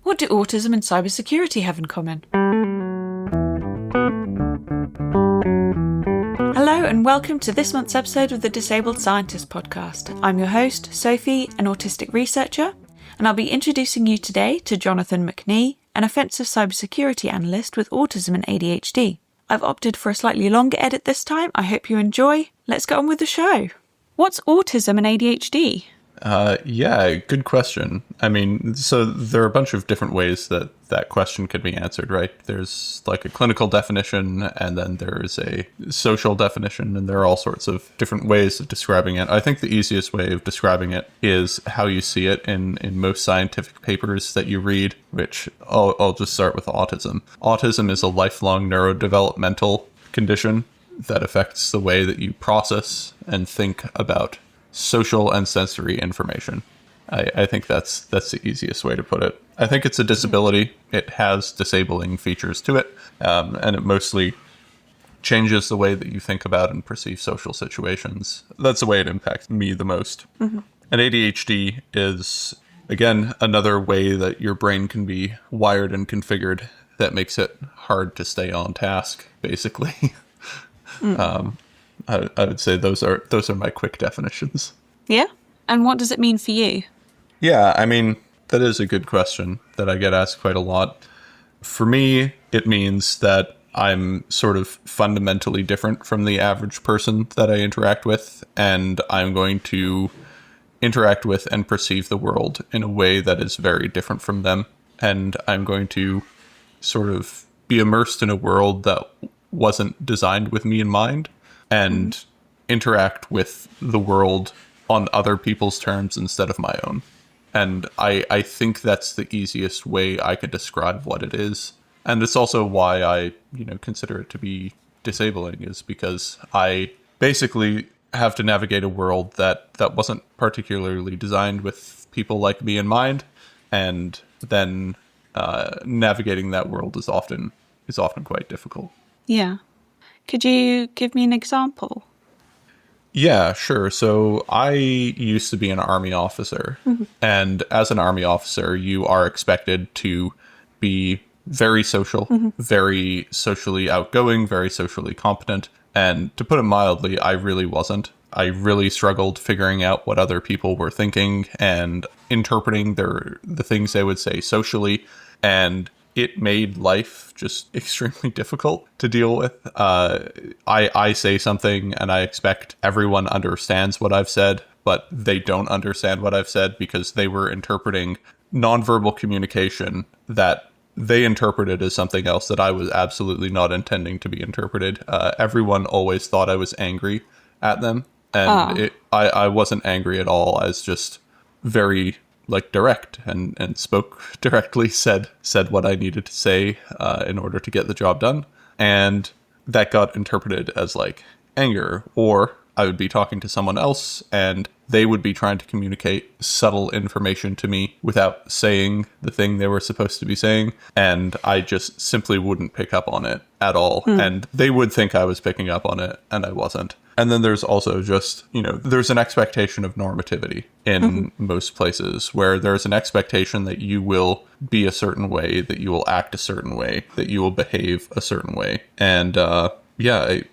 What do autism and cybersecurity have in common? Hello and welcome to this month's episode of the Disabled Scientist podcast. I'm your host, Sofie, an autistic researcher, and I'll be introducing you today to Jonathan Machnee, an offensive cybersecurity analyst with autism and ADHD. I've opted for a slightly longer edit this time. I hope you enjoy. Let's get on with the show. What's autism and ADHD? Yeah, good question. I mean, so there are a bunch of different ways that question could be answered, right? There's like a clinical definition, and then there's a social definition, and there are all sorts of different ways of describing it. I think the easiest way of describing it is how you see it in most scientific papers that you read, which I'll just start with autism. Autism is a lifelong neurodevelopmental condition that affects the way that you process and think about social and sensory information. I think that's the easiest way to put it. I think it's a disability. It has disabling features to it, and it mostly changes the way that you think about and perceive social situations. That's the way it impacts me the most. Mm-hmm. And ADHD is, again, another way that your brain can be wired and configured that makes it hard to stay on task, basically. I would say those are my quick definitions. Yeah? And what does it mean for you? Yeah, I mean, that is a good question that I get asked quite a lot. For me, it means that I'm sort of fundamentally different from the average person that I interact with, and I'm going to interact with and perceive the world in a way that is very different from them. And I'm going to sort of be immersed in a world that wasn't designed with me in mind, and interact with the world on other people's terms instead of my own. And I think that's the easiest way I could describe what it is. And it's also why I, consider it to be disabling, is because I basically have to navigate a world that wasn't particularly designed with people like me in mind. And then navigating that world is often quite difficult. Yeah. Could you give me an example? Yeah, sure. So I used to be an Army officer, and as an Army officer, you are expected to be very social, very socially outgoing, very socially competent. And to put it mildly, I really wasn't. I really struggled figuring out what other people were thinking and interpreting the things they would say socially. And it made life just extremely difficult to deal with. I say something and I expect everyone understands what I've said, but they don't understand what I've said because they were interpreting nonverbal communication that they interpreted as something else that I was absolutely not intending to be interpreted. Everyone always thought I was angry at them, and I wasn't angry at all. I was just very direct and spoke directly, said what I needed to say in order to get the job done. And that got interpreted as anger, or I would be talking to someone else and they would be trying to communicate subtle information to me without saying the thing they were supposed to be saying. And I just simply wouldn't pick up on it at all. And they would think I was picking up on it and I wasn't. And then there's also just, there's an expectation of normativity in most places, where there's an expectation that you will be a certain way, that you will act a certain way, that you will behave a certain way. And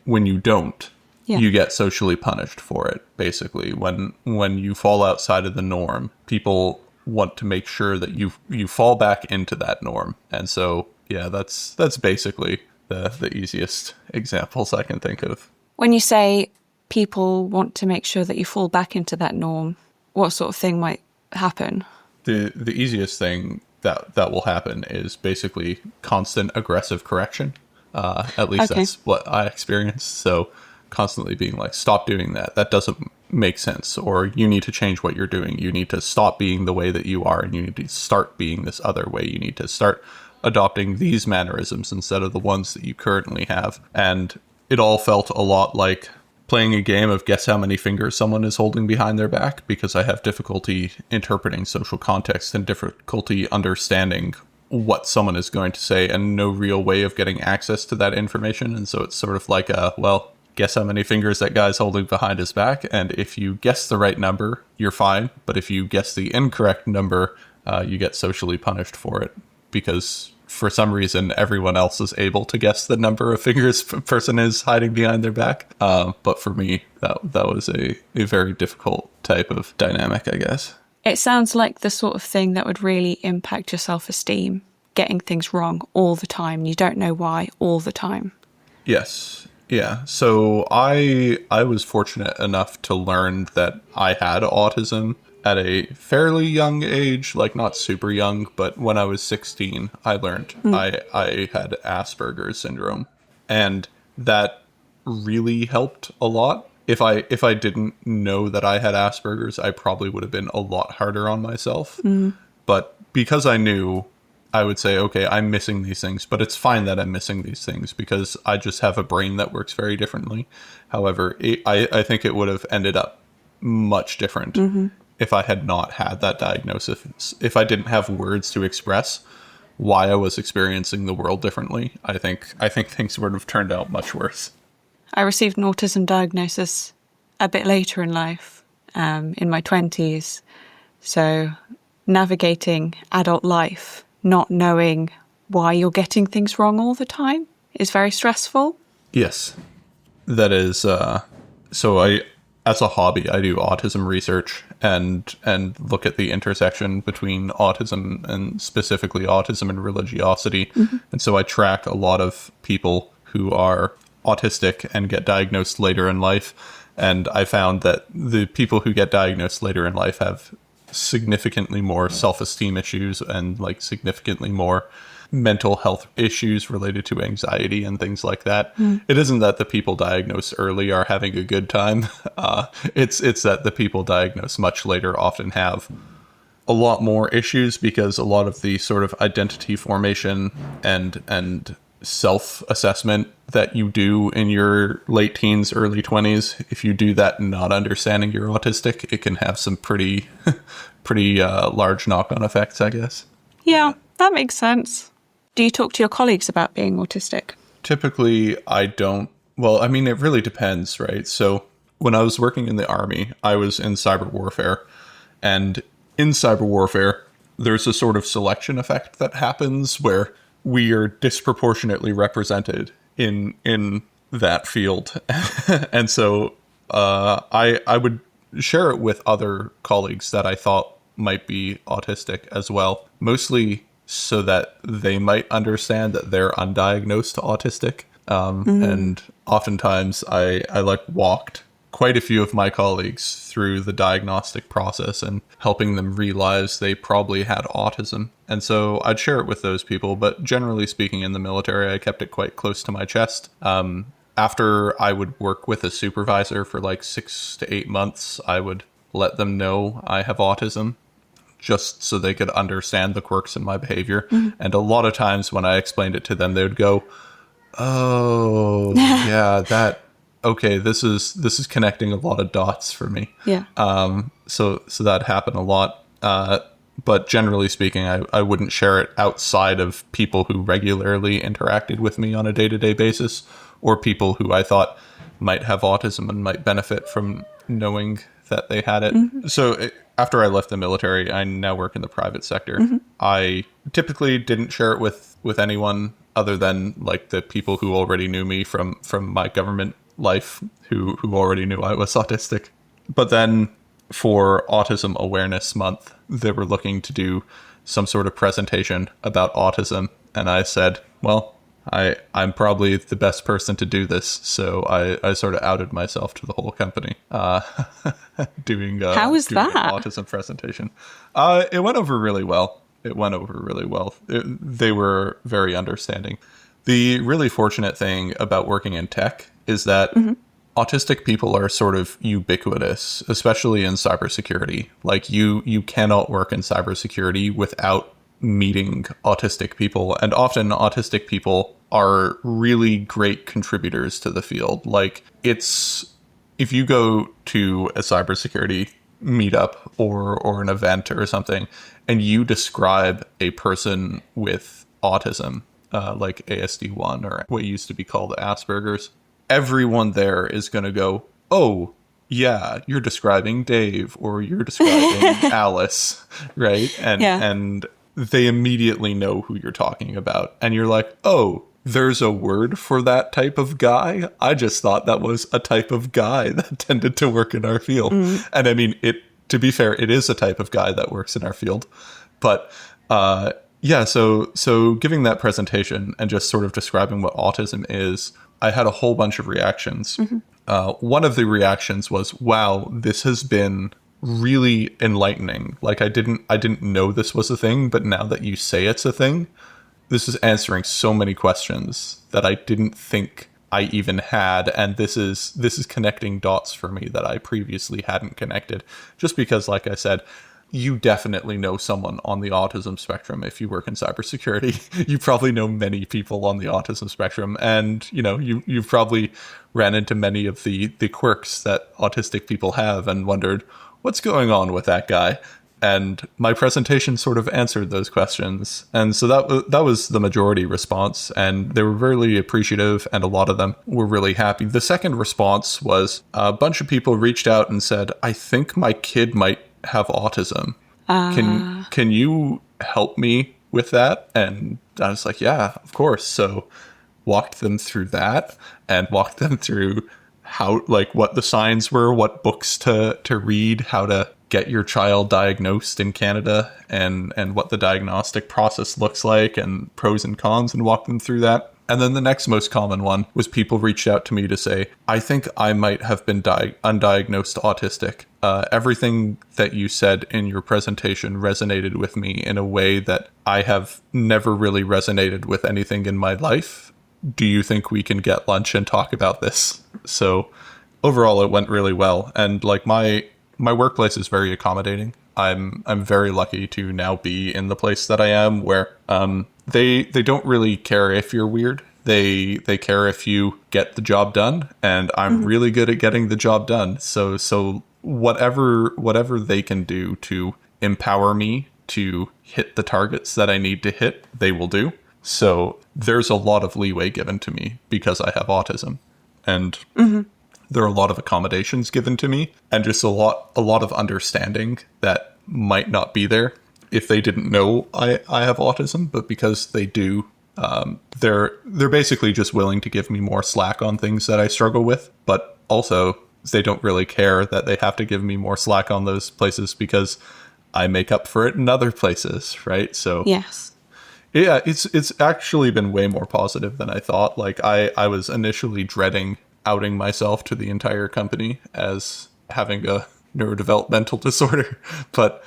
when you don't, you get socially punished for it, basically. When you fall outside of the norm, people want to make sure that you fall back into that norm. And so, yeah, that's basically the easiest examples I can think of. When you say people want to make sure that you fall back into that norm, what sort of thing might happen? The easiest thing that will happen is basically constant aggressive correction. At least that's what I experienced. So constantly being stop doing that. That doesn't make sense. Or you need to change what you're doing. You need to stop being the way that you are, and you need to start being this other way. You need to start adopting these mannerisms instead of the ones that you currently have. And it all felt a lot like playing a game of guess how many fingers someone is holding behind their back, because I have difficulty interpreting social context and difficulty understanding what someone is going to say and no real way of getting access to that information. And so it's sort of like guess how many fingers that guy's holding behind his back. And if you guess the right number, you're fine. But if you guess the incorrect number, you get socially punished for it, because for some reason everyone else is able to guess the number of fingers a person is hiding behind their back. But for me, that was a very difficult type of dynamic, I guess. It sounds like the sort of thing that would really impact your self-esteem, getting things wrong all the time. You don't know why all the time. Yes. Yeah. So I was fortunate enough to learn that I had autism at a fairly young age, like not super young, but when I was 16, I learned I had Asperger's syndrome. And that really helped a lot. If I didn't know that I had Asperger's, I probably would have been a lot harder on myself. But because I knew, I would say, okay, I'm missing these things, but it's fine that I'm missing these things because I just have a brain that works very differently. However, I think it would have ended up much different if I had not had that diagnosis. If I didn't have words to express why I was experiencing the world differently, I think things would have turned out much worse. I received an autism diagnosis a bit later in life, in my 20s. So navigating adult life, not knowing why you're getting things wrong all the time is very stressful. Yes, that is. So as a hobby, I do autism research and look at the intersection between autism and specifically autism and religiosity. And so I track a lot of people who are autistic and get diagnosed later in life. And I found that the people who get diagnosed later in life have significantly more self-esteem issues and like significantly more mental health issues related to anxiety and things like that. It isn't that the people diagnosed early are having a good time. It's that the people diagnosed much later often have a lot more issues because a lot of the sort of identity formation and self-assessment that you do in your late teens, early 20s, if you do that not understanding you're autistic, it can have some pretty large knock-on effects, I guess. Yeah, that makes sense. Do you talk to your colleagues about being autistic? Typically, I don't. Well, I mean, it really depends, right? So when I was working in the Army, I was in cyber warfare. And in cyber warfare, there's a sort of selection effect that happens where we are disproportionately represented in that field. And so I would share it with other colleagues that I thought might be autistic as well, mostly so that they might understand that they're undiagnosed autistic. And oftentimes I walked quite a few of my colleagues through the diagnostic process and helping them realize they probably had autism. And so I'd share it with those people, but generally speaking in the military, I kept it quite close to my chest. After I would work with a supervisor for like 6 to 8 months, I would let them know I have autism, just so they could understand the quirks in my behavior. And a lot of times when I explained it to them, they would go, oh, yeah, okay, this is connecting a lot of dots for me. Yeah. So that happened a lot. But generally speaking, I wouldn't share it outside of people who regularly interacted with me on a day-to-day basis, or people who I thought might have autism and might benefit from knowing that they had it. So after I left the military, I now work in the private sector. I typically didn't share it with anyone other than like the people who already knew me from my government life, who already knew I was autistic. But then for Autism Awareness Month, they were looking to do some sort of presentation about autism. And I said, well, I'm probably the best person to do this. So I sort of outed myself to the whole company doing How was that? An autism presentation. It went over really well. They were very understanding. The really fortunate thing about working in tech is that autistic people are sort of ubiquitous, especially in cybersecurity. Like you cannot work in cybersecurity without meeting autistic people. And often autistic people are really great contributors to the field. Like if you go to a cybersecurity meetup or an event or something, and you describe a person with autism, like ASD1 or what used to be called Asperger's, everyone there is going to go, oh, yeah, you're describing Dave or you're describing Alice, right? And they immediately know who you're talking about. And you're like, oh, there's a word for that type of guy? I just thought that was a type of guy that tended to work in our field. And I mean, to be fair, it is a type of guy that works in our field. But yeah, so giving that presentation and just sort of describing what autism is, I had a whole bunch of reactions. One of the reactions was, wow, this has been really enlightening. Like I didn't know this was a thing, but now that you say it's a thing, this is answering so many questions that I didn't think I even had. And this is connecting dots for me that I previously hadn't connected, just because, like I said, you definitely know someone on the autism spectrum. If you work in cybersecurity, you probably know many people on the autism spectrum. And, you know, you've probably ran into many of the quirks that autistic people have and wondered, what's going on with that guy? And my presentation sort of answered those questions. And so that was the majority response. And they were really appreciative, and a lot of them were really happy. The second response was a bunch of people reached out and said, I think my kid might have autism. Can you help me with that? And I was like, yeah, of course. So walked them through that and walked them through how, like, what the signs were, what books to read, how to get your child diagnosed in Canada, and what the diagnostic process looks like, and pros and cons, and walk them through that. And then the next most common one was people reached out to me to say, I think I might have been undiagnosed autistic. Everything that you said in your presentation resonated with me in a way that I have never really resonated with anything in my life. Do you think we can get lunch and talk about this? So overall, it went really well. And like my workplace is very accommodating. I'm very lucky to now be in the place that I am, where they don't really care if you're weird. They care if you get the job done, and I'm really good at getting the job done. So whatever they can do to empower me to hit the targets that I need to hit, they will do. So there's a lot of leeway given to me because I have autism, and there are a lot of accommodations given to me, and just a lot of understanding that might not be there if they didn't know I have autism. But because they do, they're basically just willing to give me more slack on things that I struggle with. But also, they don't really care that they have to give me more slack on those places because I make up for it in other places, right? So yes. Yeah, it's actually been way more positive than I thought. Like I was initially dreading outing myself to the entire company as having a neurodevelopmental disorder, but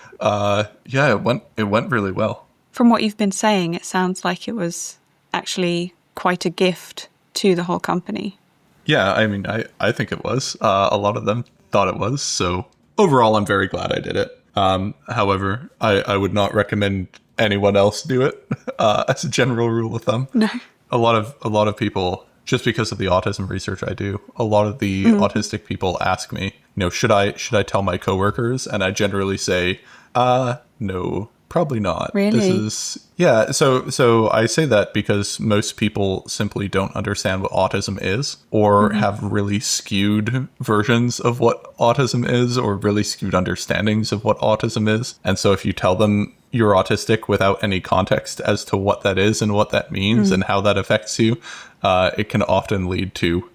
yeah, it went really well. From what you've been saying, it sounds like it was actually quite a gift to the whole company. Yeah, I mean, I think it was. A lot of them thought it was. So overall, I'm very glad I did it. However, I would not recommend anyone else do it as a general rule of thumb. No. A lot of people, just because of the autism research I do, a lot of the autistic people ask me, should I tell my coworkers? And I generally say, no, probably not. Really? Yeah. So I say that because most people simply don't understand what autism is, or have really skewed versions of what autism is, or really skewed understandings of what autism is. And so if you tell them you're autistic without any context as to what that is and what that means and how that affects you, it can often lead to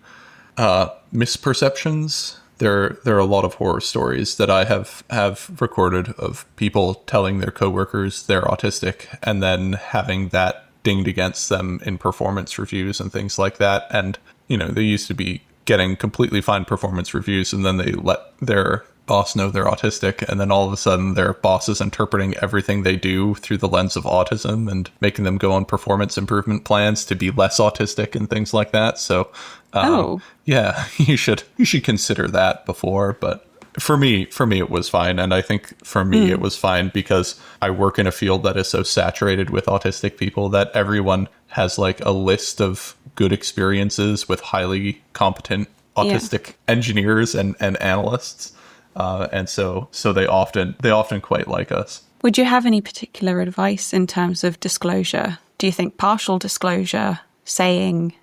misperceptions. There are a lot of horror stories that I have recorded of people telling their coworkers they're autistic and then having that dinged against them in performance reviews and things like that. And, they used to be getting completely fine performance reviews, and then they let their boss know they're autistic, and then all of a sudden their boss is interpreting everything they do through the lens of autism and making them go on performance improvement plans to be less autistic and things like that. So yeah, you should consider that before. But for me it was fine, and I think for me it was fine because I work in a field that is so saturated with autistic people that everyone has like a list of good experiences with highly competent autistic engineers and analysts. And so they often quite like us. Would you have any particular advice in terms of disclosure? Do you think partial disclosure, saying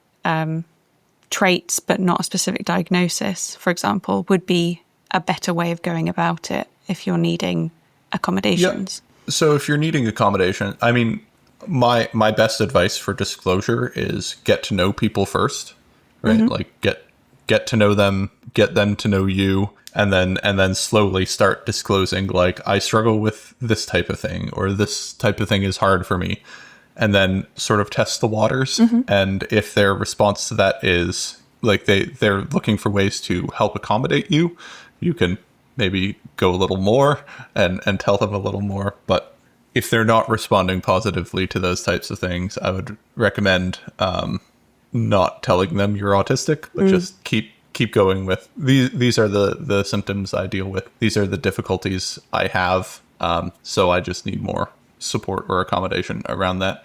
traits but not a specific diagnosis, for example, would be a better way of going about it if you're needing accommodations? So if you're needing accommodation, I mean, my best advice for disclosure is get to know people first, right? Like get to know them, get them to know you, and then slowly start disclosing, like, I struggle with this type of thing, or this type of thing is hard for me. And then sort of test the waters. And if their response to that is like they're looking for ways to help accommodate you, you can maybe go a little more and tell them a little more. But if they're not responding positively to those types of things, I would recommend not telling them you're autistic, but just keep going with these are the symptoms I deal with. These are the difficulties I have. So I just need more support or accommodation around that.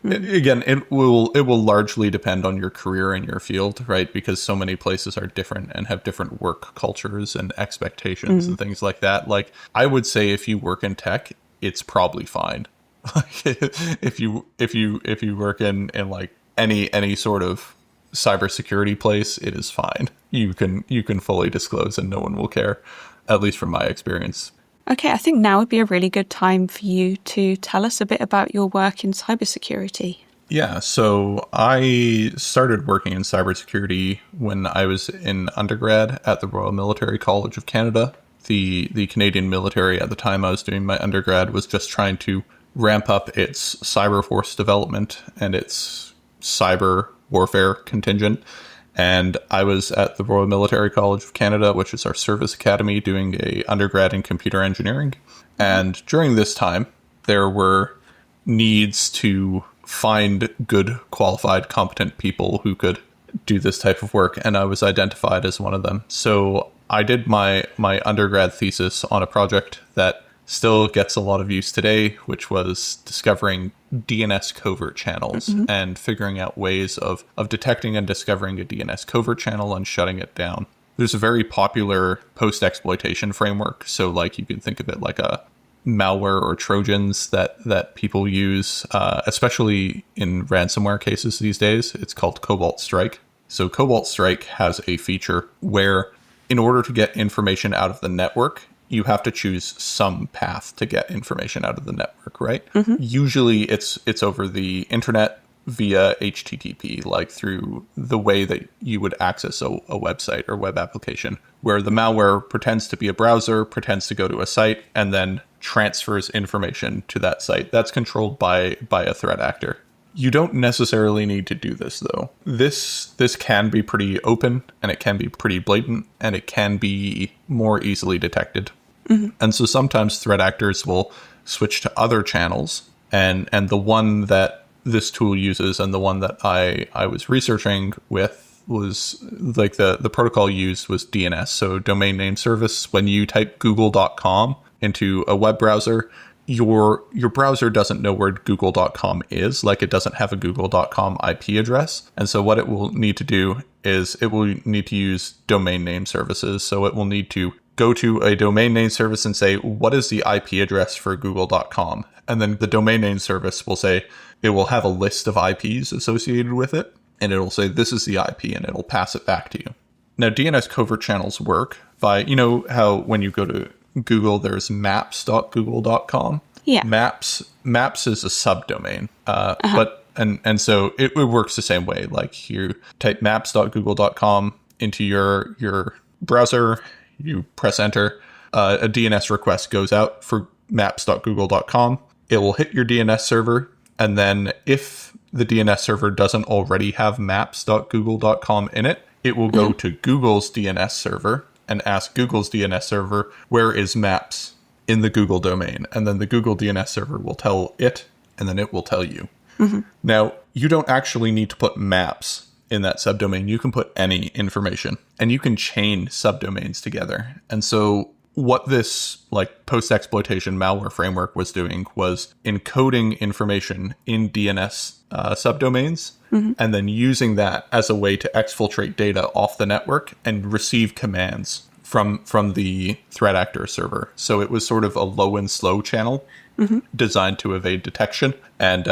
Again, it will largely depend on your career and your field, right? Because so many places are different and have different work cultures and expectations and things like that. Like, I would say if you work in tech, it's probably fine. if you work in like any sort of cybersecurity place, it is fine. You can fully disclose and no one will care, at least from my experience. Okay, I think now would be a really good time for you to tell us a bit about your work in cybersecurity. Yeah, so I started working in cybersecurity when I was in undergrad at the Royal Military College of Canada. The Canadian military at the time I was doing my undergrad was just trying to ramp up its cyber force development and its cyber warfare contingent. And I was at the Royal Military College of Canada, which is our service academy, doing a undergrad in computer engineering. And during this time, there were needs to find good, qualified, competent people who could do this type of work. And I was identified as one of them. So I did my undergrad thesis on a project that still gets a lot of use today, which was discovering DNS covert channels and figuring out ways of detecting and discovering a DNS covert channel and shutting it down. There's a very popular post-exploitation framework. So like you can think of it like a malware or Trojans that people use, especially in ransomware cases these days. It's called Cobalt Strike. So Cobalt Strike has a feature where in order to get information out of the network, you have to choose some path to get information out of the network, right? Usually it's over the internet via HTTP, like through the way that you would access a website or web application, where the malware pretends to be a browser, pretends to go to a site, and then transfers information to that site. That's controlled by a threat actor. You don't necessarily need to do this, though. This can be pretty open, and it can be pretty blatant, and it can be more easily detected. And so sometimes threat actors will switch to other channels, and the one that this tool uses and the one that I was researching with was like the protocol used was DNS, so domain name service. When you type google.com into a web browser, your browser doesn't know where google.com is, like it doesn't have a google.com IP address. And so what it will need to do is it will need to use domain name services. So it will need to go to a domain name service and say, what is the IP address for google.com? And then the domain name service will say, it will have a list of IPs associated with it. And it'll say, this is the IP, and it'll pass it back to you. Now, DNS covert channels work by, you know how when you go to Google, there's maps.google.com. Yeah. Maps is a subdomain. And so it works the same way. Like you type maps.google.com into your browser, you press enter, a DNS request goes out for maps.google.com. It will hit your DNS server. And then if the DNS server doesn't already have maps.google.com in it, it will go to Google's DNS server and ask Google's DNS server, where is maps in the Google domain? And then the Google DNS server will tell it, and then it will tell you. Now, you don't actually need to put maps in that subdomain. You can put any information, and you can chain subdomains together. And so what this like post-exploitation malware framework was doing was encoding information in DNS subdomains, and then using that as a way to exfiltrate data off the network and receive commands from the threat actor server. So it was sort of a low and slow channel designed to evade detection. And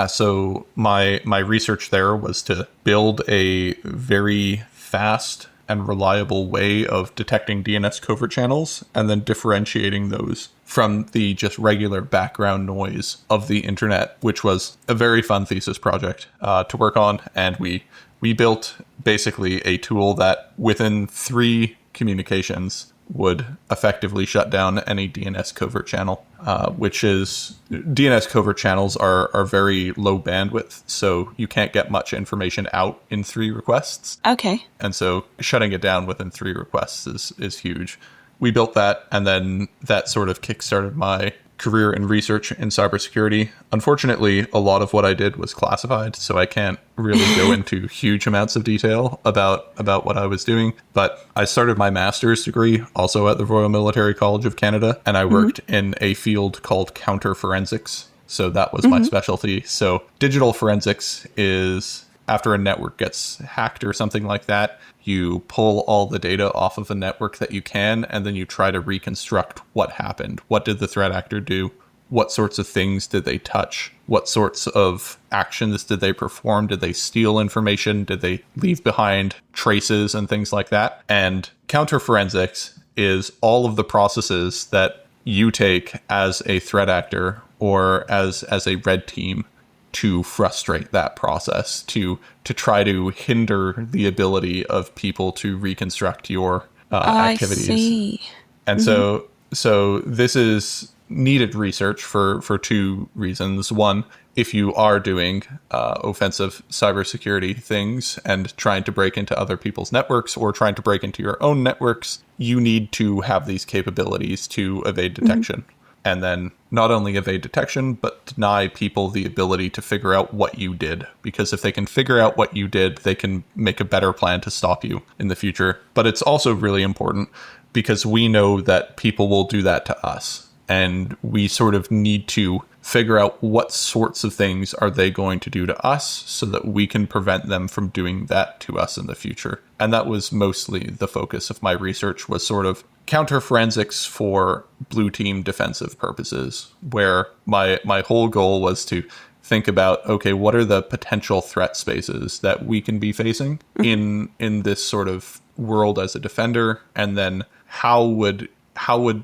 so my research there was to build a very fast and reliable way of detecting DNS covert channels and then differentiating those from the just regular background noise of the internet, which was a very fun thesis project to work on. And we built basically a tool that within 3 communications would effectively shut down any DNS covert channel, which is DNS covert channels are very low bandwidth, so you can't get much information out in 3 requests. Okay. And so shutting it down within 3 requests is huge. We built that, and then that sort of kickstarted my career in research in cybersecurity. Unfortunately, a lot of what I did was classified, so I can't really go into huge amounts of detail about what I was doing. But I started my master's degree also at the Royal Military College of Canada, and I worked in a field called counter-forensics. So that was my specialty. So digital forensics is after a network gets hacked or something like that, you pull all the data off of a network that you can, and then you try to reconstruct what happened. What did the threat actor do? What sorts of things did they touch? What sorts of actions did they perform? Did they steal information? Did they leave behind traces and things like that? And counterforensics is all of the processes that you take as a threat actor or as a red team to frustrate that process, to try to hinder the ability of people to reconstruct your activities. I see. And so this is needed research for 2 reasons. One, if you are doing offensive cybersecurity things and trying to break into other people's networks or trying to break into your own networks, you need to have these capabilities to evade detection. And then not only evade detection, but deny people the ability to figure out what you did. Because if they can figure out what you did, they can make a better plan to stop you in the future. But it's also really important because we know that people will do that to us. And we sort of need to figure out what sorts of things are they going to do to us so that we can prevent them from doing that to us in the future. And that was mostly the focus of my research, was sort of counter-forensics for blue team defensive purposes, where my whole goal was to think about, okay, what are the potential threat spaces that we can be facing in this sort of world as a defender, and then how would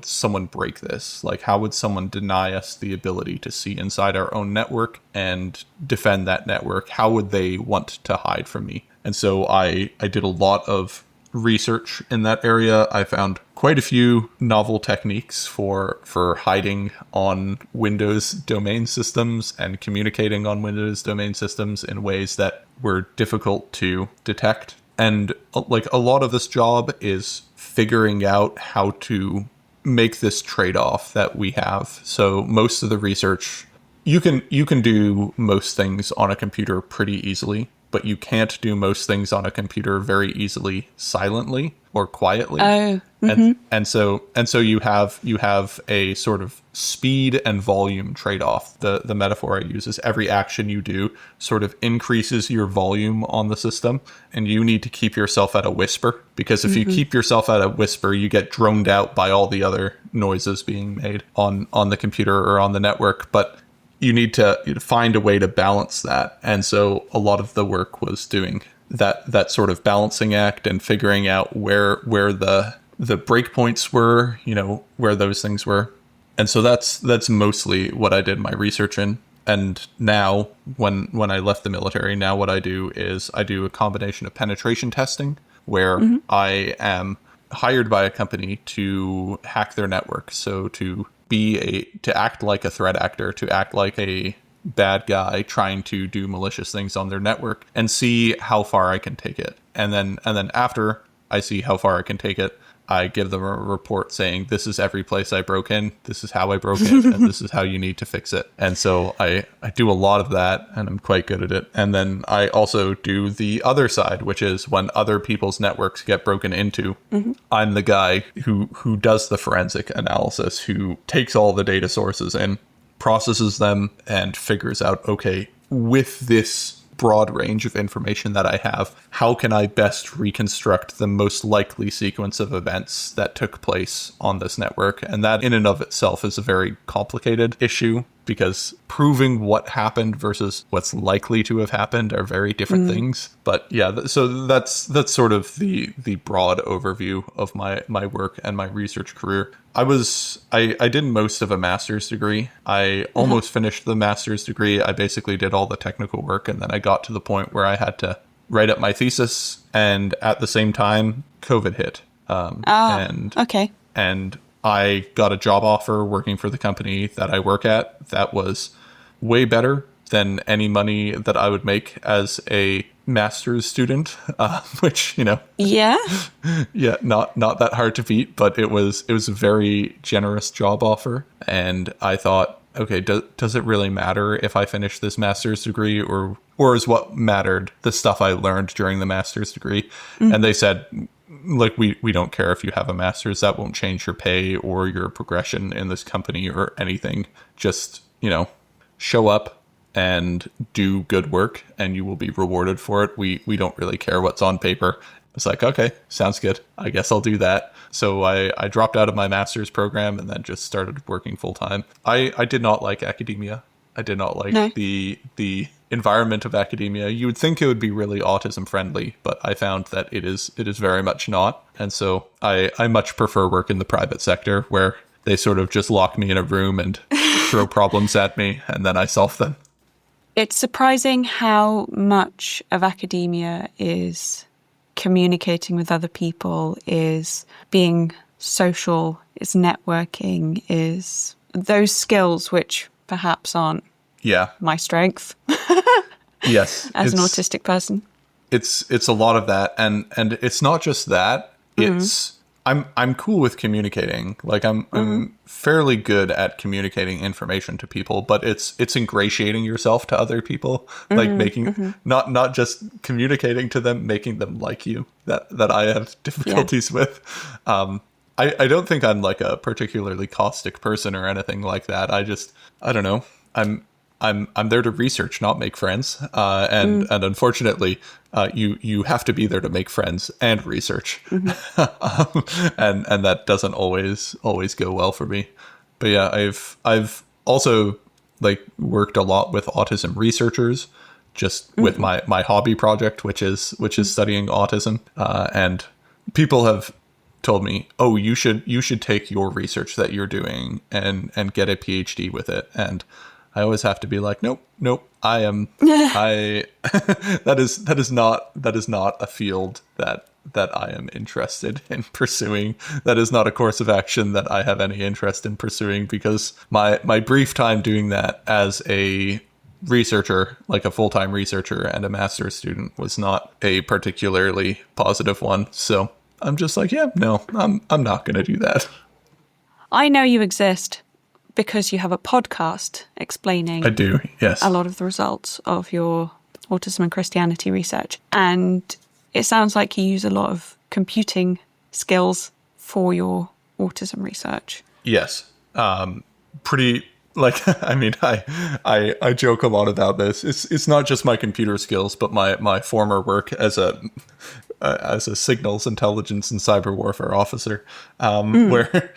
someone break this? Like, how would someone deny us the ability to see inside our own network and defend that network? How would they want to hide from me? And so I did a lot of research in that area. I found quite a few novel techniques for hiding on Windows domain systems and communicating on Windows domain systems in ways that were difficult to detect. And like a lot of this job is figuring out how to make this trade-off that we have. So most of the research, you can do most things on a computer pretty easily, but you can't do most things on a computer very easily silently or quietly. Oh. Mm-hmm. And so you have a sort of speed and volume trade-off. The metaphor I use is every action you do sort of increases your volume on the system, and you need to keep yourself at a whisper, because if you keep yourself at a whisper, you get droned out by all the other noises being made on the computer or on the network. But you need to find a way to balance that. And so a lot of the work was doing that sort of balancing act and figuring out where the breakpoints were, where those things were. And so that's mostly what I did my research in. And now when I left the military, now what I do is I do a combination of penetration testing, where I am hired by a company to hack their network. So to act like a threat actor, to act like a bad guy trying to do malicious things on their network, and see how far I can take it. And then after I see how far I can take it, I give them a report saying, this is every place I broke in, this is how I broke in, and this is how you need to fix it. And so I do a lot of that, and I'm quite good at it. And then I also do the other side, which is when other people's networks get broken into, I'm the guy who does the forensic analysis, who takes all the data sources in, processes them, and figures out, okay, with this broad range of information that I have, how can I best reconstruct the most likely sequence of events that took place on this network? And that in and of itself is a very complicated issue, because proving what happened versus what's likely to have happened are very different things. But yeah, so that's sort of the broad overview of my work and my research career. I did most of a master's degree. I almost finished the master's degree. I basically did all the technical work, and then I got to the point where I had to write up my thesis, and at the same time, COVID hit. Okay. And I got a job offer working for the company that I work at that was way better than any money that I would make as a master's student, which, Yeah. yeah, not that hard to beat, but it was a very generous job offer. And I thought, okay, does it really matter if I finish this master's degree, or is what mattered the stuff I learned during the master's degree? And they said, like, we don't care if you have a master's. That won't change your pay or your progression in this company or anything. Just, show up and do good work and you will be rewarded for it. We don't really care what's on paper. It's like, okay, sounds good. I guess I'll do that. So I dropped out of my master's program and then just started working full time. I did not like academia. I did not like the environment of academia. You would think it would be really autism friendly, but I found that it is very much not. And so I much prefer work in the private sector, where they sort of just lock me in a room and throw problems at me and then I solve them. It's surprising how much of academia is communicating with other people, is being social, is networking, is those skills which perhaps aren't my strength. Yes. As an autistic person. It's a lot of that, and it's not just that. It's I'm cool with communicating. Like I'm fairly good at communicating information to people, but it's ingratiating yourself to other people, like making not just communicating to them, making them like you. That I have difficulties with. I don't think I'm like a particularly caustic person or anything like that. I don't know. I'm there to research, not make friends. And unfortunately, you have to be there to make friends and research. and that doesn't always go well for me. But yeah, I've also like worked a lot with autism researchers, just with my hobby project, which is studying autism. And people have told me, oh, you should take your research that you're doing and get a PhD with it. And I always have to be like, nope. That is not a field that I am interested in pursuing. That is not a course of action that I have any interest in pursuing, because my brief time doing that as a researcher, like a full-time researcher and a master's student, was not a particularly positive one. So I'm just like, I'm not going to do that. I know you exist because you have a podcast explaining I do, yes, a lot of the results of your autism and Christianity research. And it sounds like you use a lot of computing skills for your autism research. Yes. Pretty, like, I mean, I joke a lot about this. It's not just my computer skills, but my former work as a signals intelligence and cyber warfare officer, where,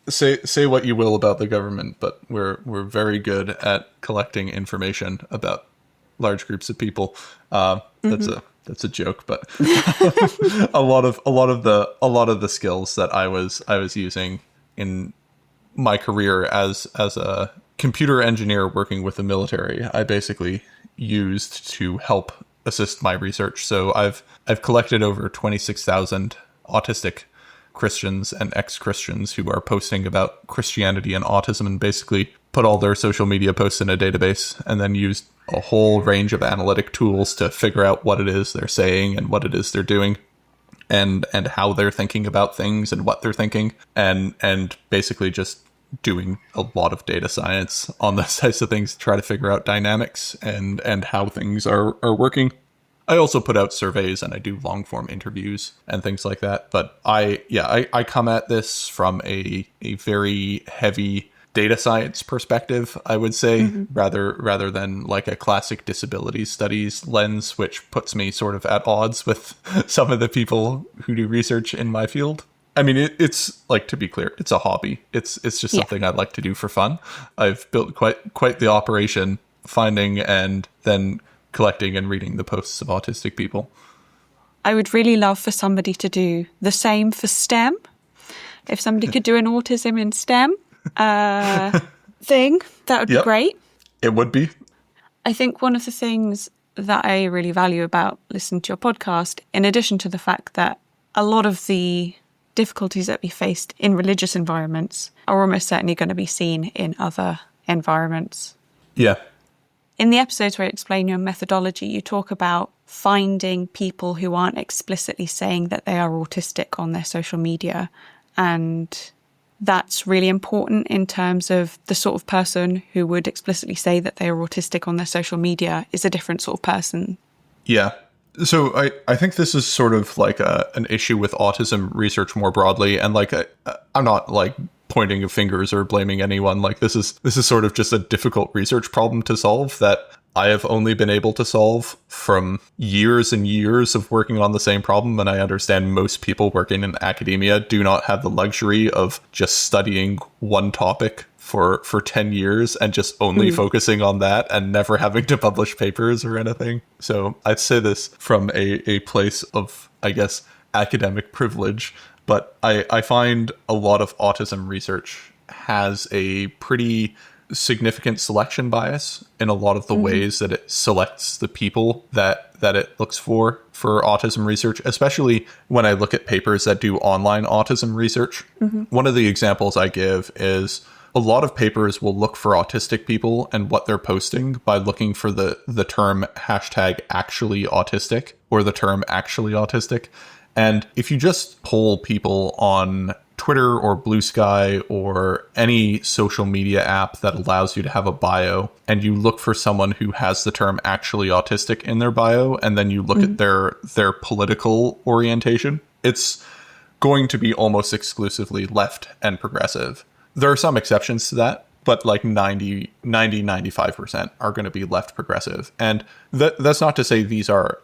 say what you will about the government, but we're very good at collecting information about large groups of people. That's a joke, but a lot of the skills that I was using in my career as a computer engineer working with the military, I basically used to help assist my research. So I've collected over 26,000 autistic Christians and ex-Christians who are posting about Christianity and autism, and basically put all their social media posts in a database and then used a whole range of analytic tools to figure out what it is they're saying and what it is they're doing, and how they're thinking about things and what they're thinking, and basically just doing a lot of data science on those types of things to try to figure out dynamics and how things are working. I also put out surveys and I do long form interviews and things like that. But I come at this from a very heavy data science perspective, I would say, rather than like a classic disability studies lens, which puts me sort of at odds with some of the people who do research in my field. I mean, it's like, to be clear, it's a hobby. It's just something I like to do for fun. I've built quite the operation finding and then collecting and reading the posts of autistic people. I would really love for somebody to do the same for STEM. If somebody could do an autism in STEM thing, that would be great. It would be. I think one of the things that I really value about listening to your podcast, in addition to the fact that a lot of the difficulties that we faced in religious environments are almost certainly going to be seen in other environments. Yeah. In the episodes where you explain your methodology, you talk about finding people who aren't explicitly saying that they are autistic on their social media. And that's really important in terms of the sort of person who would explicitly say that they are autistic on their social media is a different sort of person. Yeah. So I think this is sort of like an issue with autism research more broadly. And like, I'm not like pointing fingers or blaming anyone. Like this is sort of just a difficult research problem to solve that I have only been able to solve from years and years of working on the same problem. And I understand most people working in academia do not have the luxury of just studying one topic for 10 years and just only focusing on that and never having to publish papers or anything. So I'd say this from a place of, I guess, academic privilege. But I find a lot of autism research has a pretty significant selection bias in a lot of the ways that it selects the people that it looks for autism research, especially when I look at papers that do online autism research. One of the examples I give is a lot of papers will look for autistic people and what they're posting by looking for the term #actuallyautistic or the term actually autistic. And if you just poll people on Twitter or Blue Sky or any social media app that allows you to have a bio, and you look for someone who has the term actually autistic in their bio, and then you look at their political orientation, it's going to be almost exclusively left and progressive. There are some exceptions to that, but like 95% are going to be left progressive. And that's not to say these are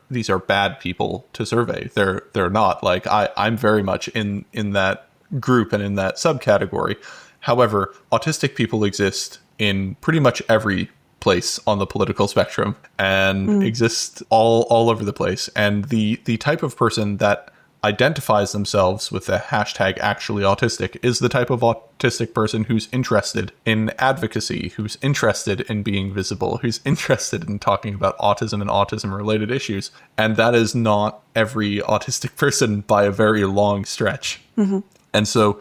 bad people to survey. They're not. Like I'm very much in that group and in that subcategory. However, autistic people exist in pretty much every place on the political spectrum and exist all over the place. And the type of person that identifies themselves with the #actuallyautistic is the type of autistic person who's interested in advocacy, who's interested in being visible, who's interested in talking about autism and autism-related issues. And that is not every autistic person by a very long stretch. And so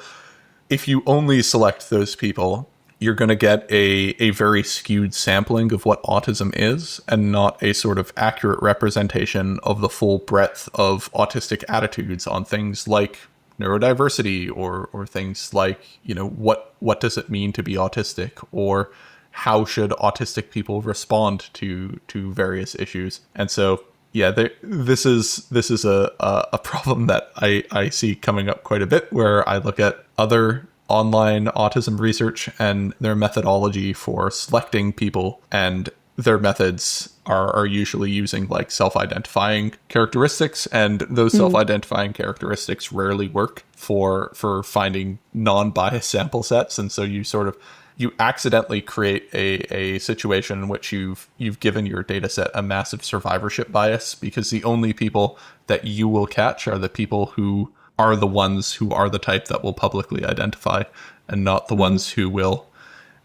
if you only select those people, you're going to get a very skewed sampling of what autism is and not a sort of accurate representation of the full breadth of autistic attitudes on things like neurodiversity or things like, you know, what does it mean to be autistic, or how should autistic people respond to various issues. And so, yeah, this is a problem that I see coming up quite a bit, where I look at other online autism research and their methodology for selecting people, and their methods are usually using like self-identifying characteristics, and those self-identifying characteristics rarely work for finding non-biased sample sets. And so you accidentally create a situation in which you've given your data set a massive survivorship bias, because the only people that you will catch are the people who are the ones who are the type that will publicly identify, and not the ones who will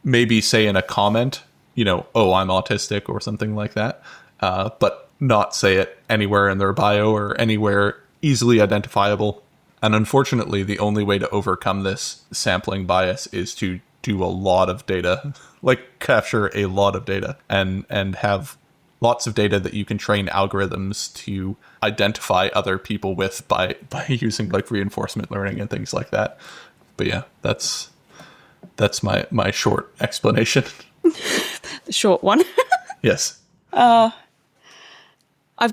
maybe say in a comment, you know, oh, I'm autistic or something like that, but not say it anywhere in their bio or anywhere easily identifiable. And unfortunately, the only way to overcome this sampling bias is to do a lot of data, like capture a lot of data and have lots of data that you can train algorithms to identify other people with by using like reinforcement learning and things like that. But yeah, that's my short explanation. The short one. Yes. I've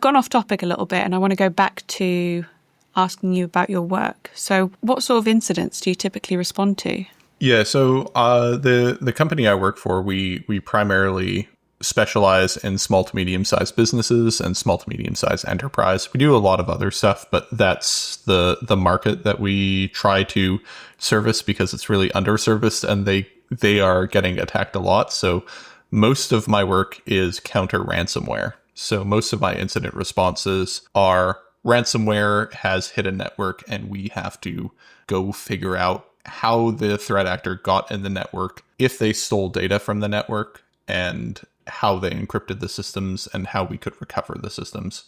gone off topic a little bit, and I want to go back to asking you about your work. So what sort of incidents do you typically respond to? Yeah, so the company I work for, we primarily specialize in small to medium-sized businesses and small to medium-sized enterprise. We do a lot of other stuff, but that's the market that we try to service because it's really underserviced and they are getting attacked a lot. So most of my work is counter ransomware. So most of my incident responses are ransomware has hit a network and we have to go figure out how the threat actor got in the network, if they stole data from the network, and how they encrypted the systems and how we could recover the systems.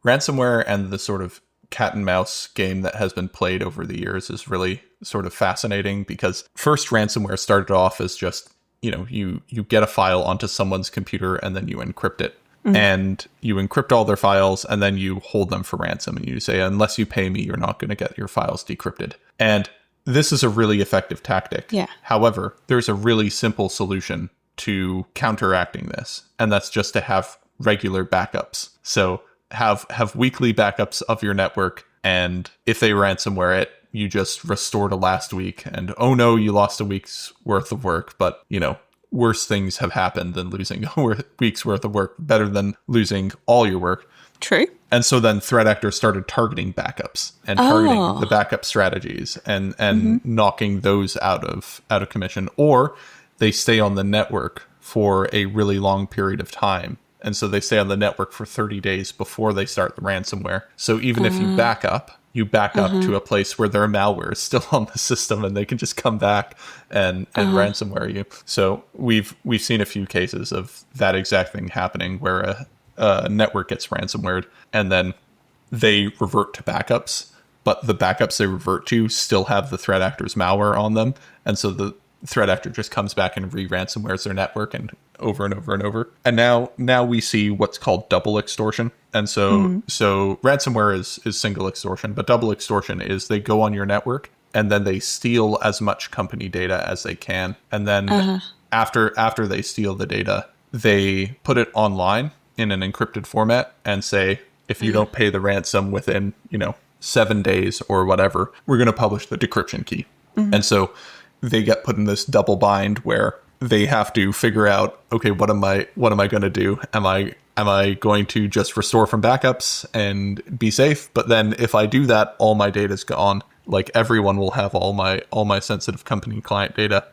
Ransomware and the sort of cat and mouse game that has been played over the years is really sort of fascinating because first ransomware started off as just, you get a file onto someone's computer and then you encrypt it. And you encrypt all their files and then you hold them for ransom and you say, unless you pay me, you're not going to get your files decrypted. And this is a really effective tactic. Yeah. However, there's a really simple solution to counteracting this, and that's just to have regular backups. So have weekly backups of your network, and if they ransomware it, you just restore to last week, and oh no, you lost a week's worth of work, but worse things have happened than losing a week's worth of work, better than losing all your work. True. And so then threat actors started targeting backups and targeting the backup strategies and knocking those out of commission, or they stay on the network for a really long period of time. And so they stay on the network for 30 days before they start the ransomware. So even if you back up to a place where their malware is still on the system and they can just come back and ransomware you. So we've seen a few cases of that exact thing happening where a network gets ransomwared and then they revert to backups, but the backups they revert to still have the threat actor's malware on them. And so the threat actor just comes back and re-ransomwares their network and over and over and over. And now we see what's called double extortion. And so ransomware is single extortion, but double extortion is they go on your network and then they steal as much company data as they can. And then after they steal the data, they put it online in an encrypted format and say, if you don't pay the ransom within, 7 days or whatever, we're going to publish the decryption key. And so they get put in this double bind where they have to figure out, okay, what am I going to do? Am I going to just restore from backups and be safe? But then if I do that, all my data's gone. Like everyone will have all my sensitive company client data.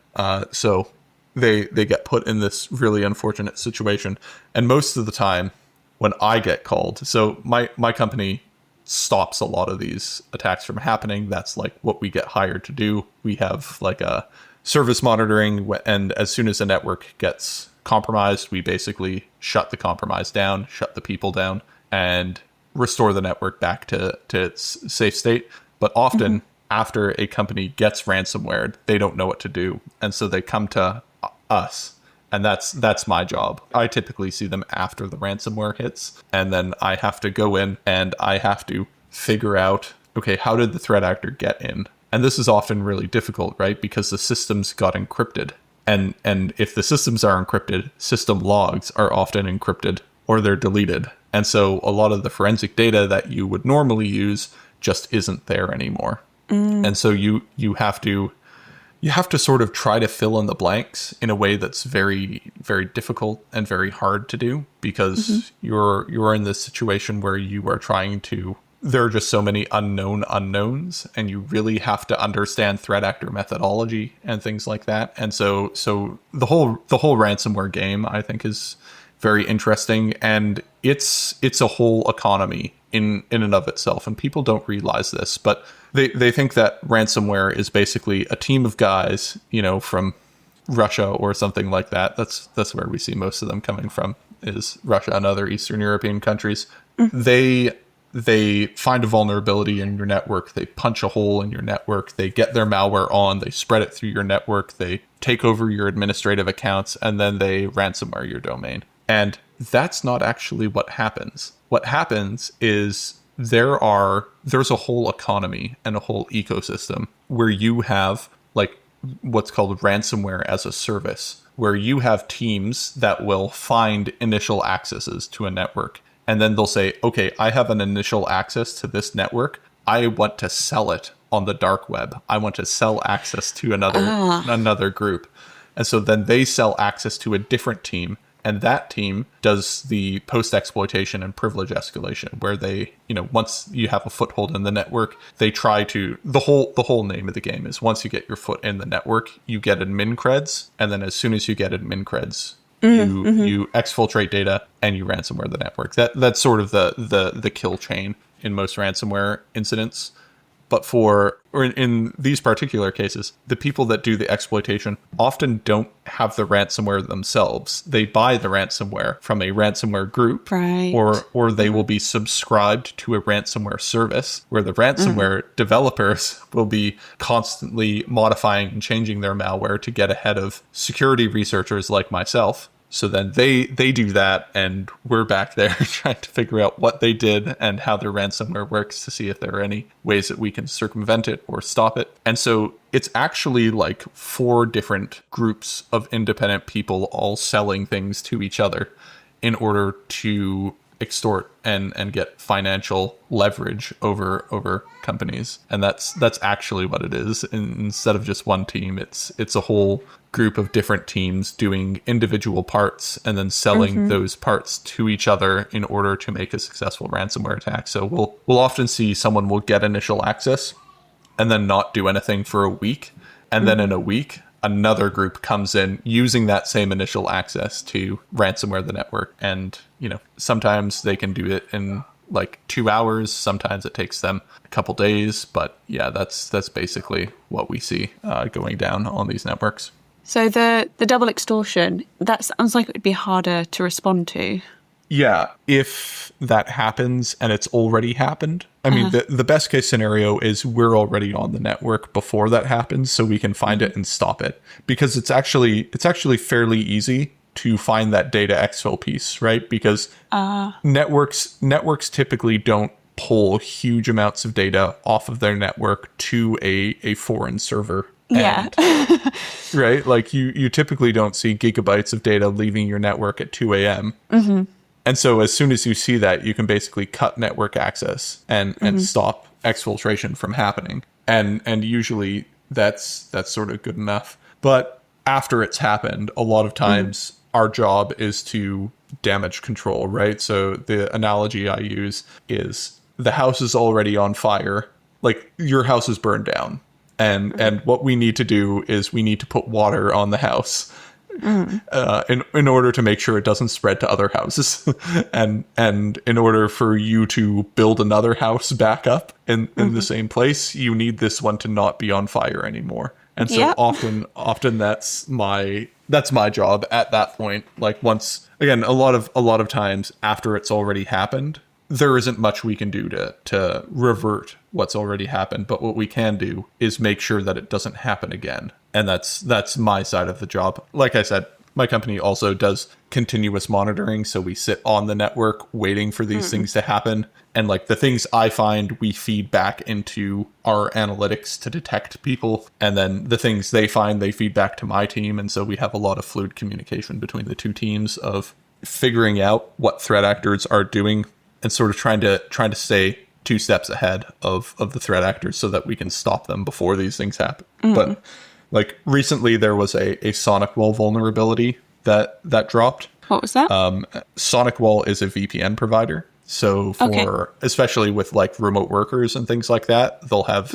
So they get put in this really unfortunate situation. And most of the time when I get called, so my company stops a lot of these attacks from happening. That's like what we get hired to do. We have like a service monitoring, and as soon as a network gets compromised, we basically shut the compromise down, shut the people down, and restore the network back to its safe state. But often after a company gets ransomware, they don't know what to do. And so they come to us. And that's my job. I typically see them after the ransomware hits. And then I have to go in and I have to figure out, okay, how did the threat actor get in? And this is often really difficult, right? Because the systems got encrypted. And if the systems are encrypted, system logs are often encrypted or they're deleted. And so a lot of the forensic data that you would normally use just isn't there anymore. And so you have to sort of try to fill in the blanks in a way that's very, very difficult and very hard to do because you're in this situation where you are trying to, there are just so many unknown unknowns and you really have to understand threat actor methodology and things like that. And so the whole ransomware game, I think, is very interesting, and it's a whole economy in and of itself, and people don't realize this, but they think that ransomware is basically a team of guys, from Russia or something like that. That's where we see most of them coming from, is Russia and other Eastern European countries. They find a vulnerability in your network, they punch a hole in your network, they get their malware on, they spread it through your network, they take over your administrative accounts, and then they ransomware your domain. And that's not actually what happens. What happens is there's a whole economy and a whole ecosystem where you have like what's called ransomware as a service, where you have teams that will find initial accesses to a network. And then they'll say, okay, I have an initial access to this network. I want to sell it on the dark web. I want to sell access to another group. And so then they sell access to a different team And that team does the post-exploitation and privilege escalation, where they, once you have a foothold in the network, they try to, the whole name of the game is once you get your foot in the network, you get admin creds. And then as soon as you get admin creds, you exfiltrate data and you ransomware the network. That's sort of the kill chain in most ransomware incidents. But in these particular cases, the people that do the exploitation often don't have the ransomware themselves. They buy the ransomware from a ransomware group, right, or they will be subscribed to a ransomware service where the ransomware developers will be constantly modifying and changing their malware to get ahead of security researchers like myself. So then they do that, and we're back there trying to figure out what they did and how their ransomware works to see if there are any ways that we can circumvent it or stop it. And so it's actually like 4 different groups of independent people all selling things to each other in order to extort and get financial leverage over companies. And that's actually what it is. Instead of just one team, it's a whole group of different teams doing individual parts and then selling those parts to each other in order to make a successful ransomware attack. So we'll often see someone will get initial access and then not do anything for a week. And then in a week, another group comes in using that same initial access to ransomware the network. And, sometimes they can do it in like 2 hours. Sometimes it takes them a couple days. But yeah, that's basically what we see going down on these networks. So the double extortion, that sounds like it would be harder to respond to. Yeah, if that happens and it's already happened. I mean, the best case scenario is we're already on the network before that happens, so we can find it and stop it. Because it's actually fairly easy to find that data exfil piece, right? Because networks typically don't pull huge amounts of data off of their network to a foreign server. Yeah. Right? Like you typically don't see gigabytes of data leaving your network at 2 a.m. And so as soon as you see that, you can basically cut network access and stop exfiltration from happening. And usually that's sort of good enough. But after it's happened, a lot of times our job is to damage control, right? So the analogy I use is the house is already on fire. Like your house is burned down. And what we need to do is we need to put water on the house in order to make sure it doesn't spread to other houses. and in order for you to build another house back up in the same place, you need this one to not be on fire anymore. And so often that's my job at that point. Like once again, a lot of times after it's already happened, there isn't much we can do to revert what's already happened. But what we can do is make sure that it doesn't happen again. And that's my side of the job. Like I said, my company also does continuous monitoring. So we sit on the network waiting for these things to happen. And like the things I find, we feed back into our analytics to detect people. And then the things they find, they feed back to my team. And so we have a lot of fluid communication between the two teams of figuring out what threat actors are doing and sort of trying to stay 2 steps ahead of the threat actors so that we can stop them before these things happen. But like recently there was a SonicWall vulnerability that dropped. What was that? SonicWall is a VPN provider. So especially with like remote workers and things like that, they'll have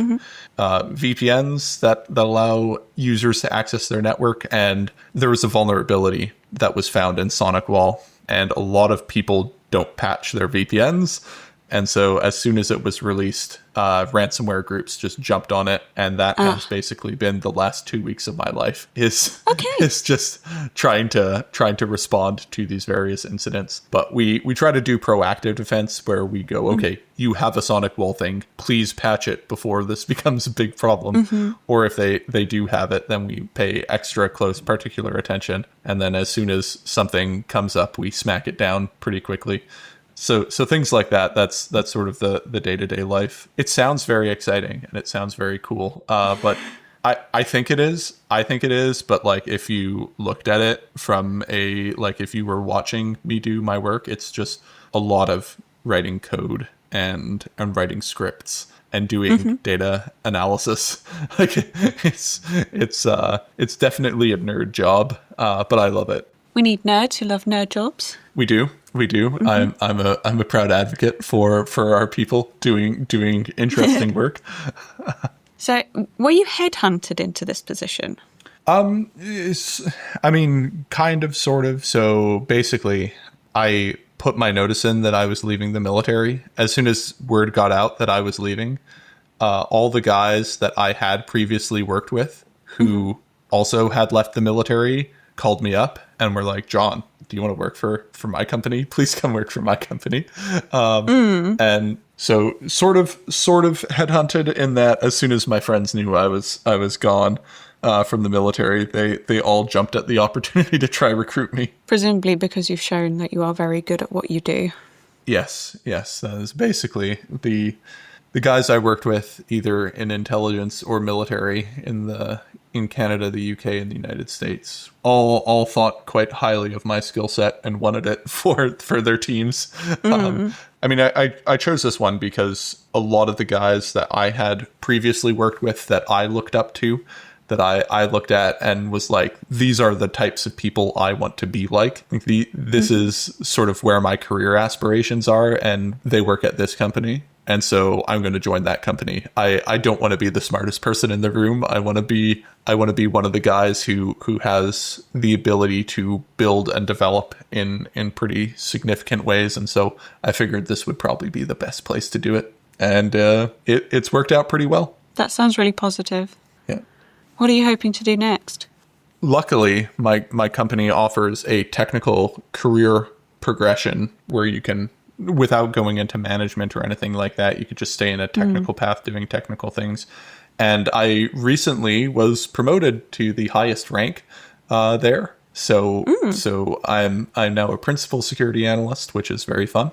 VPNs that allow users to access their network. And there was a vulnerability that was found in SonicWall, and a lot of people don't patch their VPNs. And so as soon as it was released, ransomware groups just jumped on it. And that has basically been the last 2 weeks of my life is just trying to respond to these various incidents. But we try to do proactive defense where we go, okay, you have a SonicWall thing, please patch it before this becomes a big problem. Or if they do have it, then we pay extra close particular attention. And then as soon as something comes up, we smack it down pretty quickly. So things like that, that's sort of the day-to-day life. It sounds very exciting and it sounds very cool. But I think it is. But like if you looked at it from if you were watching me do my work, it's just a lot of writing code and writing scripts and doing data analysis. Like it's definitely a nerd job, but I love it. We need nerds who love nerd jobs. We do. Mm-hmm. I'm a proud advocate for our people doing interesting work. So, were you headhunted into this position? Kind of, sort of. So basically, I put my notice in that I was leaving the military. As soon as word got out that I was leaving, all the guys that I had previously worked with who also had left the military called me up and were like, John, do you want to work for my company? Please come work for my company. And so sort of headhunted in that as soon as my friends knew I was gone from the military, they all jumped at the opportunity to try recruit me. Presumably because you've shown that you are very good at what you do. Yes. That is basically the guys I worked with, either in intelligence or military in Canada, the UK, and the United States, all thought quite highly of my skill set and wanted it for their teams. I chose this one because a lot of the guys that I had previously worked with that I looked up to, that I looked at and was like, these are the types of people I want to be like. This is sort of where my career aspirations are, and they work at this company. And so I'm going to join that company. I don't want to be the smartest person in the room. I want to be one of the guys who has the ability to build and develop in pretty significant ways. And so I figured this would probably be the best place to do it. And it's worked out pretty well. That sounds really positive. Yeah. What are you hoping to do next? Luckily, my company offers a technical career progression where you can, without going into management or anything like that, you could just stay in a technical path doing technical things. And I recently was promoted to the highest rank there. So I'm now a principal security analyst, which is very fun.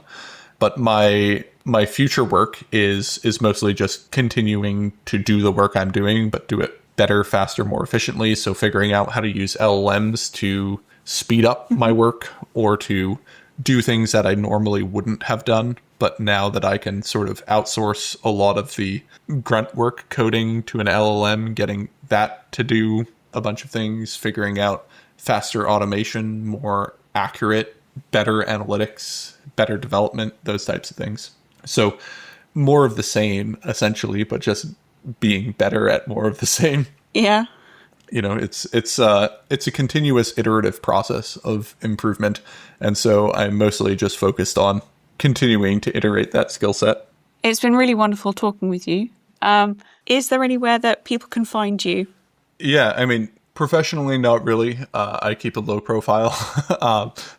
But my future work is mostly just continuing to do the work I'm doing, but do it better, faster, more efficiently. So figuring out how to use LLMs to speed up my work or to do things that I normally wouldn't have done. But now that I can sort of outsource a lot of the grunt work coding to an LLM, getting that to do a bunch of things, figuring out faster automation, more accurate, better analytics, better development, those types of things. So more of the same, essentially, but just being better at more of the same. Yeah. It's a continuous iterative process of improvement. And so I'm mostly just focused on continuing to iterate that skill set. It's been really wonderful talking with you. Is there anywhere that people can find you? Yeah, professionally, not really. I keep a low profile.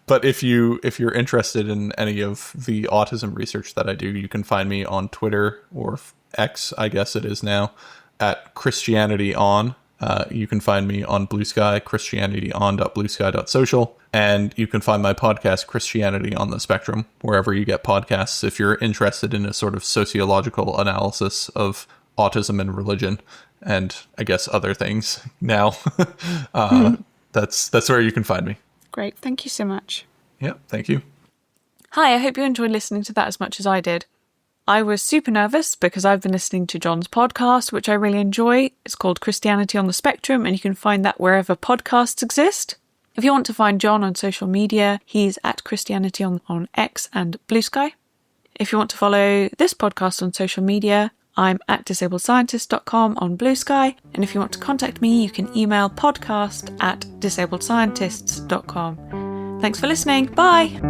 But if you're interested in any of the autism research that I do, you can find me on Twitter, or X, I guess it is now, at ChristianityOn. You can find me on Blue Sky, christianityon.bluesky.social, and you can find my podcast, Christianity on the Spectrum, wherever you get podcasts. If you're interested in a sort of sociological analysis of autism and religion, and I guess other things now, that's where you can find me. Great. Thank you so much. Yeah, thank you. Hi, I hope you enjoyed listening to that as much as I did. I was super nervous because I've been listening to John's podcast, which I really enjoy. It's called Christianity on the Spectrum, and you can find that wherever podcasts exist. If you want to find John on social media, he's at Christianity on X and Blue Sky. If you want to follow this podcast on social media, I'm at disabledscientist.com on Blue Sky. And if you want to contact me, you can email podcast@disabledscientists.com. Thanks for listening. Bye!